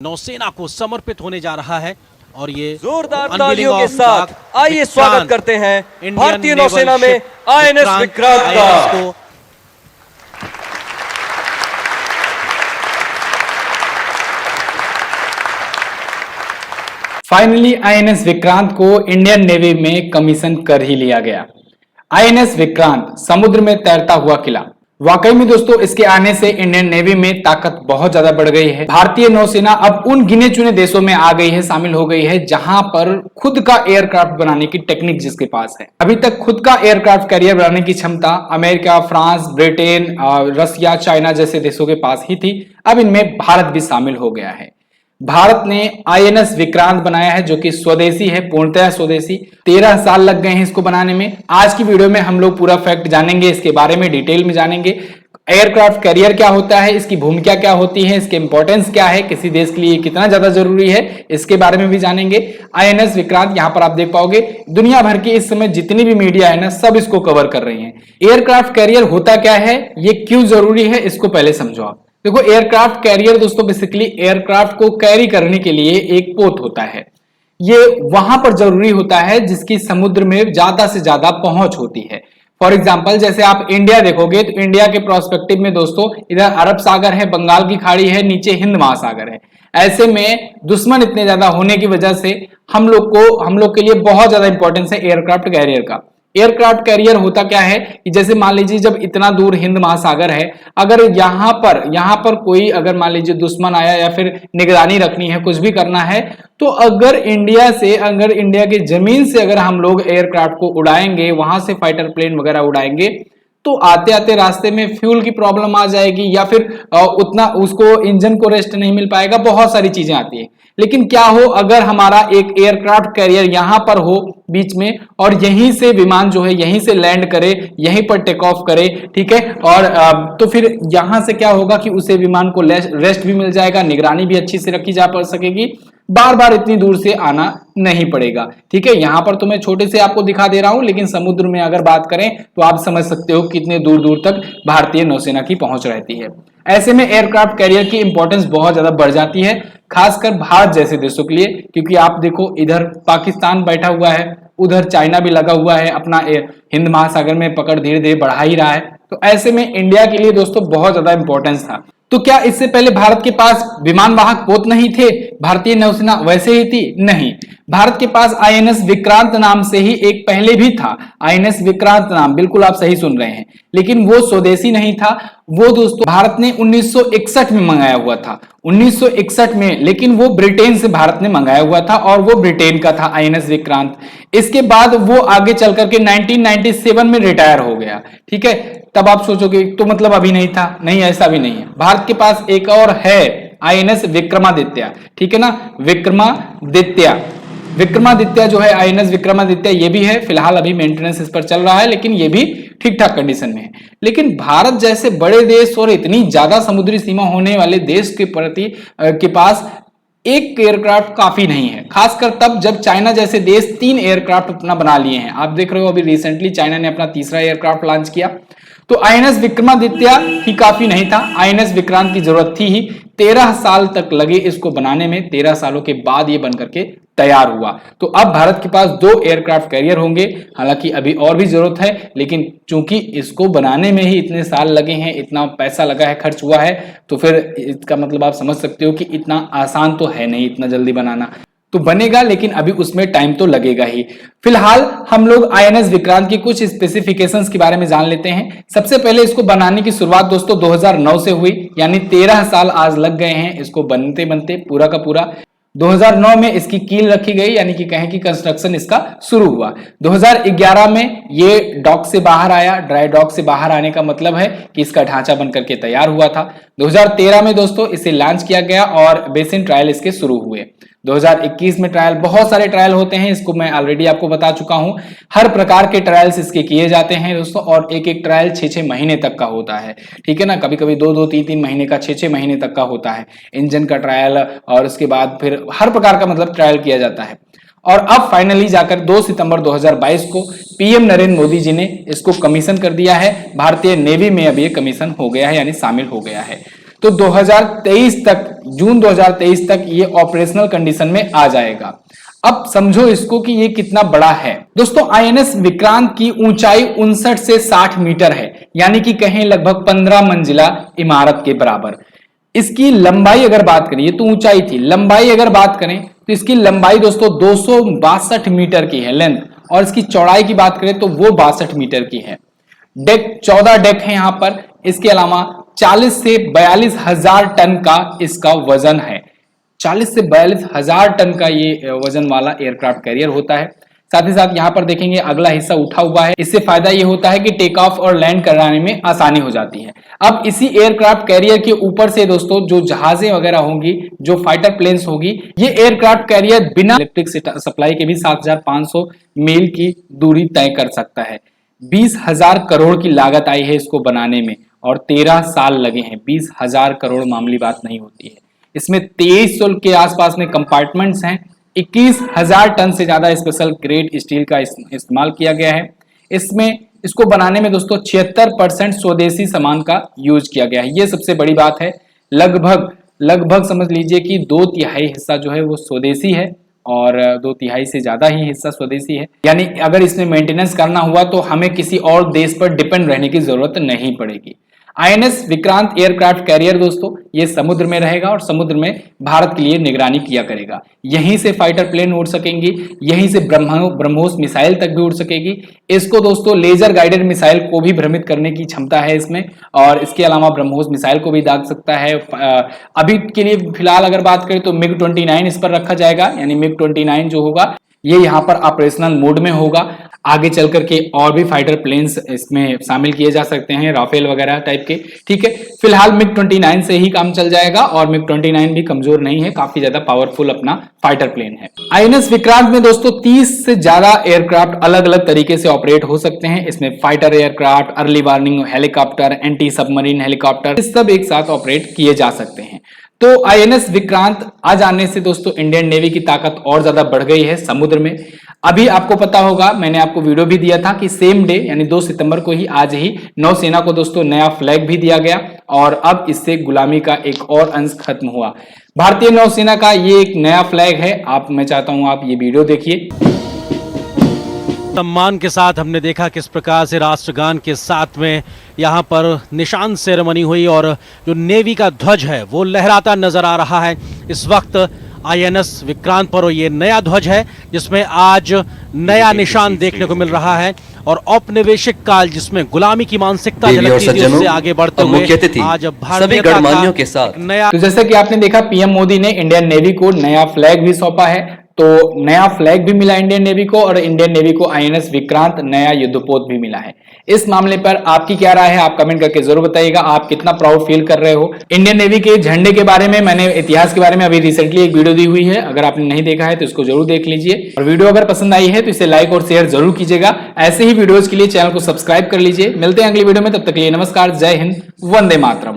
नौसेना को समर्पित होने जा रहा है और ये जोरदार तालियों के साथ आइए स्वागत करते हैं भारतीय नौसेना में आईएनएस विक्रांत का। फाइनली आईएनएस विक्रांत को इंडियन नेवी में कमीशन कर ही लिया गया। आईएनएस विक्रांत समुद्र में तैरता हुआ किला। वाकई में दोस्तों इसके आने से इंडियन नेवी में ताकत बहुत ज्यादा बढ़ गई है। भारतीय नौसेना अब उन गिने चुने देशों में आ गई है, शामिल हो गई है, जहां पर खुद का एयरक्राफ्ट बनाने की टेक्निक जिसके पास है। अभी तक खुद का एयरक्राफ्ट कैरियर बनाने की क्षमता अमेरिका, फ्रांस, ब्रिटेन, रसिया, चाइना जैसे देशों के पास ही थी। अब इनमें भारत भी शामिल हो गया है। भारत ने आईएनएस विक्रांत बनाया है जो कि स्वदेशी है, पूर्णतः स्वदेशी। 13 साल लग गए हैं इसको बनाने में। आज की वीडियो में हम लोग पूरा फैक्ट जानेंगे, इसके बारे में डिटेल में जानेंगे। एयरक्राफ्ट कैरियर क्या होता है, इसकी भूमिका क्या होती है, इसके इंपॉर्टेंस क्या है, किसी देश के लिए कितना ज्यादा जरूरी है, इसके बारे में भी जानेंगे। आईएनएस विक्रांत यहाँ पर आप देख पाओगे दुनिया भर की इस समय जितनी भी मीडिया है ना, सब इसको कवर कर रही है। एयरक्राफ्ट कैरियर होता क्या है, ये क्यों जरूरी है, इसको पहले समझो आप। देखो, एयरक्राफ्ट कैरियर दोस्तों बेसिकली एयरक्राफ्ट को कैरी करने के लिए एक पोत होता है। ये वहां पर जरूरी होता है जिसकी समुद्र में ज्यादा से ज्यादा पहुंच होती है। फॉर एग्जांपल जैसे आप इंडिया देखोगे तो इंडिया के प्रोस्पेक्टिव में दोस्तों इधर अरब सागर है, बंगाल की खाड़ी है, नीचे हिंद महासागर है। ऐसे में दुश्मन इतने ज्यादा होने की वजह से हम लोग के लिए बहुत ज्यादा इंपॉर्टेंस है एयरक्राफ्ट कैरियर का। एयरक्राफ्ट कैरियर होता क्या है कि जैसे मान लीजिए जब इतना दूर हिंद महासागर है, अगर यहाँ पर कोई अगर मान लीजिए दुश्मन आया या फिर निगरानी रखनी है, कुछ भी करना है, तो अगर इंडिया की जमीन से अगर हम लोग एयरक्राफ्ट को उड़ाएंगे, वहां से फाइटर प्लेन वगैरह उड़ाएंगे, तो आते आते रास्ते में फ्यूल की प्रॉब्लम आ जाएगी या फिर उतना उसको इंजन को रेस्ट नहीं मिल पाएगा, बहुत सारी चीजें आती है। लेकिन क्या हो अगर हमारा एक एयरक्राफ्ट कैरियर यहां पर हो बीच में, और यहीं से विमान जो है यहीं से लैंड करे, यहीं पर टेक ऑफ करे, ठीक है, और तो फिर यहां से क्या होगा कि उसे विमान को रेस्ट भी मिल जाएगा, निगरानी भी अच्छी से रखी जा सकेगी, बार बार इतनी दूर से आना नहीं पड़ेगा। ठीक है, यहां पर तो मैं छोटे से आपको दिखा दे रहा हूं, लेकिन समुद्र में अगर बात करें तो आप समझ सकते हो कितने दूर दूर तक भारतीय नौसेना की पहुंच रहती है। ऐसे में एयरक्राफ्ट कैरियर की इंपॉर्टेंस बहुत ज्यादा बढ़ जाती है, खासकर भारत जैसे देशों के लिए, क्योंकि आप देखो इधर पाकिस्तान बैठा हुआ है, उधर चाइना भी लगा हुआ है, अपना हिंद महासागर में पकड़ धीरे धीरे बढ़ा ही रहा है। तो ऐसे में इंडिया के लिए दोस्तों बहुत ज्यादा इंपॉर्टेंस था। तो क्या इससे पहले भारत के पास विमान वाहक पोत नहीं थे, भारतीय नौसेना वैसे ही थी? नहीं, भारत के पास आईएनएस विक्रांत नाम से ही एक पहले भी था। आईएनएस विक्रांत नाम, बिल्कुल आप सही सुन रहे हैं, लेकिन वो स्वदेशी नहीं था। वो दोस्तों भारत ने 1961 में मंगाया हुआ था, 1961 में, लेकिन वो ब्रिटेन से भारत ने मंगाया हुआ था और वो ब्रिटेन का था आईएनएस विक्रांत। इसके बाद वो आगे चल करके 1997 में रिटायर हो गया। ठीक है, तब आप सोचोगे तो मतलब अभी नहीं था, नहीं, ऐसा भी नहीं है। भारत के पास एक और है आईएनएस विक्रमादित्य, ठीक है ना, विक्रमादित्य जो है आईएनएस विक्रमादित्य, ये भी है। फिलहाल अभी मेंटेनेंस इस पर चल रहा है, लेकिन ये भी ठीक ठाक कंडीशन में है। लेकिन भारत जैसे बड़े देश और इतनी ज्यादा समुद्री सीमा होने वाले देश के पास एक एयरक्राफ्ट काफी नहीं है, खासकर तब जब चाइना जैसे देश 3 एयरक्राफ्ट अपना बना लिए हैं। आप देख रहे हो अभी रिसेंटली चाइना ने अपना तीसरा एयरक्राफ्ट लॉन्च किया। तो आईएनएस विक्रमादित्य ही काफी नहीं था, आईएनएस विक्रांत की जरूरत थी ही। 13 साल तक लगे इसको बनाने में, 13 सालों के बाद ये बनकर के तैयार हुआ। तो अब भारत के पास 2 एयरक्राफ्ट कैरियर होंगे, हालांकि अभी और भी जरूरत है, लेकिन चूंकि इसको बनाने में ही इतने साल लगे हैं, इतना पैसा लगा है, खर्च हुआ है, तो फिर इसका मतलब आप समझ सकते हो कि इतना आसान तो है नहीं इतना जल्दी बनाना। तो बनेगा, लेकिन अभी उसमें टाइम तो लगेगा ही। फिलहाल हम लोग आईएनएस विक्रांत की कुछ स्पेसिफिकेशंस के बारे में जान लेते हैं। सबसे पहले इसको बनाने की शुरुआत दोस्तों 2009 से हुई, यानी 13 साल आज लग गए हैं इसको बनते बनते पूरा का पूरा। 2009 में इसकी कील रखी गई, यानी कि कहें कि कंस्ट्रक्शन इसका शुरू हुआ। 2011 में ये डॉक से बाहर आया। ड्राई डॉक से बाहर आने का मतलब है कि इसका ढांचा बनकर के तैयार हुआ था। 2013 में दोस्तों इसे लॉन्च किया गया और बेसिन ट्रायल इसके शुरू हुए। 2021 में ट्रायल, बहुत सारे ट्रायल होते हैं, इसको मैं ऑलरेडी आपको बता चुका हूं। हर प्रकार के ट्रायल्स इसके किए जाते हैं दोस्तों, और एक एक ट्रायल 6-6 महीने तक का होता है। ठीक है ना, कभी कभी 2-2, 3-3 महीने का, 6-6 महीने तक का होता है इंजन का ट्रायल, और उसके बाद फिर हर प्रकार का मतलब ट्रायल किया जाता है। और अब फाइनली जाकर 2 सितंबर 2022 को पीएम नरेंद्र मोदी जी ने इसको कमीशन कर दिया है। भारतीय नेवी में अब ये कमीशन हो गया है, यानी शामिल हो गया है। तो 2023 तक, जून 2023 तक ये ऑपरेशनल कंडीशन में आ जाएगा। अब समझो इसको कि ये कितना बड़ा है। दोस्तों आईएनएस विक्रांत की ऊंचाई 59 से 60 मीटर है, यानी कि कहें लगभग 15 मंजिला इमारत के बराबर। इसकी लंबाई अगर बात करें, ये तो ऊंचाई थी, लंबाई अगर बात करें तो इसकी लंबाई दोस्तों 262 मीटर की है लेंथ, और इसकी चौड़ाई की बात करें तो वो 62 मीटर की है। डेक 14 डेक है यहां पर। इसके अलावा 40 से 42 हजार टन का इसका वजन है। 40 से 42 हजार टन का ये वजन वाला एयरक्राफ्ट कैरियर होता है। साथ ही साथ यहाँ पर देखेंगे अगला हिस्सा उठा हुआ है। इससे फायदा ये होता है कि टेक ऑफ और लैंड कराने में आसानी हो जाती है। अब इसी एयरक्राफ्ट कैरियर के ऊपर से दोस्तों जो जहाजें वगैरह होंगी, जो फाइटर प्लेन्स होगी, ये एयरक्राफ्ट कैरियर बिना इलेक्ट्रिक सप्लाई के भी 7500 मील की दूरी तय कर सकता है। 20,000 करोड़ की लागत आई है इसको बनाने में और 13 साल लगे हैं। 20,000 करोड़ मामूली बात नहीं होती है। इसमें 2300 के आसपास में कंपार्टमेंट्स हैं। 21,000 टन से ज्यादा स्पेशल ग्रेड स्टील का इस्तेमाल किया गया है। इसमें इसको बनाने में दोस्तों 76% स्वदेशी सामान का यूज किया गया है। ये सबसे बड़ी बात है। लगभग समझ लीजिए कि 2/3 हिस्सा जो है वो स्वदेशी है और 2/3 से ज्यादा ही हिस्सा स्वदेशी है। यानी अगर इसमें मेंटेनेंस करना हुआ तो हमें किसी और देश पर डिपेंड रहने की जरूरत नहीं पड़ेगी। आईएनएस विक्रांत एयरक्राफ्ट कैरियर दोस्तों ये समुद्र में रहेगा और समुद्र में भारत के लिए निगरानी किया करेगा। यहीं से फाइटर प्लेन उड़ सकेंगी, यहीं से ब्रह्मोस मिसाइल तक भी उड़ सकेगी। इसको दोस्तों लेजर गाइडेड मिसाइल को भी भ्रमित करने की क्षमता है इसमें, और इसके अलावा ब्रह्मोस मिसाइल को भी दाग सकता है। अभी के लिए फिलहाल अगर बात करें तो मिग 29 इस पर रखा जाएगा, यानी मिग 29 जो होगा ये यहाँ पर ऑपरेशनल मोड में होगा। आगे चल करके और भी फाइटर प्लेन्स इसमें शामिल किए जा सकते हैं, राफेल वगैरह टाइप के। ठीक है, फिलहाल मिग 29 से ही काम चल जाएगा और मिग 29 भी कमजोर नहीं है, काफी ज्यादा पावरफुल अपना फाइटर प्लेन है। आईएनएस विक्रांत में दोस्तों 30 से ज्यादा एयरक्राफ्ट अलग अलग तरीके से ऑपरेट हो सकते हैं। इसमें fighter aircraft, early warning helicopter, anti submarine helicopter, सब एक साथ ऑपरेट किए जा सकते हैं। तो आईएनएस विक्रांत आ जाने से दोस्तों इंडियन नेवी की ताकत और ज्यादा बढ़ गई है समुद्र में। अभी आपको पता होगा, मैंने आपको वीडियो भी दिया था कि सेम डे यानी 2 सितंबर को ही, आज ही नौसेना को दोस्तों नया फ्लैग भी दिया गया और अब इससे गुलामी का एक और अंश खत्म हुआ। भारतीय नौसेना का ये एक नया फ्लैग है। मैं चाहता हूं आप ये वीडियो देखिए। सम्मान के साथ हमने देखा किस प्रकार से राष्ट्रगान के साथ में यहाँ पर निशान सेरेमनी हुई और जो नेवी का ध्वज है वो लहराता नजर आ रहा है इस वक्त आईएनएस विक्रांत पर। ये नया ध्वज है जिसमें आज नया निशान देखने को मिल रहा है और औपनिवेशिक काल जिसमें गुलामी की मानसिकता झलकती थी उससे आगे बढ़ते हुए आज सभी गणमान्यों के साथ नया। तो जैसा कि आपने देखा पीएम मोदी ने इंडियन नेवी को नया फ्लैग भी सौंपा है। तो नया फ्लैग भी मिला इंडियन नेवी को और इंडियन नेवी को आईएनएस विक्रांत नया युद्धपोत भी मिला है। इस मामले पर आपकी क्या राय है आप कमेंट करके जरूर बताइएगा। आप कितना प्राउड फील कर रहे हो। इंडियन नेवी के झंडे के बारे में मैंने इतिहास के बारे में अभी रिसेंटली एक वीडियो दी हुई है, अगर आपने नहीं देखा है तो इसको जरूर देख लीजिए। और वीडियो अगर पसंद आई है तो इसे लाइक और शेयर जरूर कीजिएगा। ऐसे ही वीडियोज के लिए चैनल को सब्सक्राइब कर लीजिए। मिलते हैं अगली वीडियो में, तब तक के लिए नमस्कार, जय हिंद, वंदे मातरम।